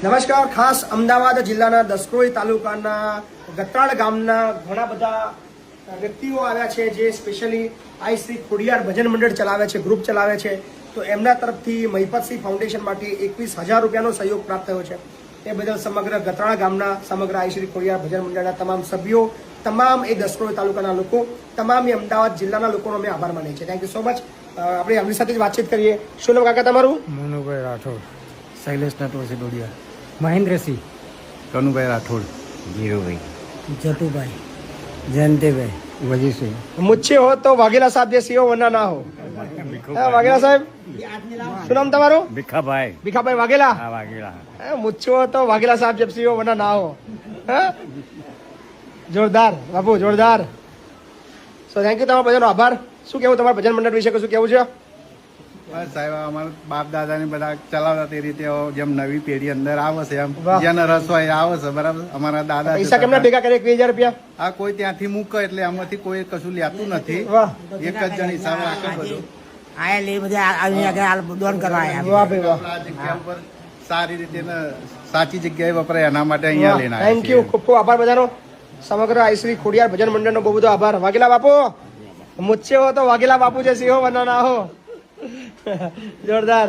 નમસ્કાર. ખાસ અમદાવાદ જિલ્લાના દસક્રોઈ તાલુકાના ગત્રાળ ગામના ઘણા બધા વ્યક્તિઓ આવ્યા છે જે સ્પેશિયલી આઈ શ્રી ખોડિયાર ભજન મંડળ ચલાવે છે, ગ્રુપ ચલાવે છે. તો એમના તરફથી મહિપતસિંહ ફાઉન્ડેશન માટે 21,000 રૂપિયાનો સહયોગ પ્રાપ્ત થયો છે. એ બદલ સમગ્ર ગત્રાળ ગામના સમગ્ર આઈ શ્રી ખોડિયાર ભજન મંડળના તમામ સભ્યો, તમામ એ દસક્રોઈ તાલુકાના લોકો, તમામ એ અમદાવાદ જિલ્લાના લોકોનો અમે આભાર માનીએ છીએ. Thank you so much. આપણે એમની સાથે જ વાતચીત કરીએ. શું નામ કાકા તમારું? મનુભાઈ રાઠોડ. શૈલેષ નટવરસિંહ ડોડિયા. મહેન્દ્રસિંહ. કનુભાઈ રાઠોડ. ધીરુભાઈ. જતુભાઈ. જયંતિભાઈ. વજીસિંહ. મુચ્છે હો તો વાઘેલા સાહેબ જે સીઓ વરના ના હો. વાઘેલા સાહેબ, શું નામ તમારું? ભીખાભાઈ. ભીખાભાઈ વાઘેલા. હા, વાઘેલા. મુચ્છો હો તો વાઘેલા સાહેબ જે સીઓ વરના ના હો. જોરદાર બાપુ, જોરદાર. So thank you. તમારા બધાનો આભાર. શું કેવું તમારા ભજન મંડળ વિશે? શું કેવું છે? બસ સાહેબ, અમારા બાપ દાદા ને બધા ચલાવતા તે રીતે જેમ નવી પેઢી અંદર આવે છે એમ વાહ. જેને રસ હોય આવે છે. બરાબર. અમારા દાદા પૈસા કેમના ભેગા કરે? 21,000 રૂપિયા. આ કોઈ ત્યાંથી મૂકે એટલે આમાંથી કોઈ કશું લેતું નથી. વાહ એક જ જણ હિસાબ રાખે બધું. આયા લે બધા આગળ દોન કરવા આવ્યા. વાહ ભાઈ વાહ. આ જગ્યા ઉપર સારી રીતે ને સાચી જગ્યાએ વપરાય એના માટે અહીંયા લઈને આવ્યા થેન્ક યુ. ખૂબ ખૂબ આભાર બધાનો. સમગ્ર આઈ શ્રી ખોડિયાર ભજન મંડળનો બહુ બધો આભાર. વાઘેલા બાપુ, મુચ્છે હો તો વાઘેલા બાપુ જે સિંહો વરના ના હો. જોરદાર.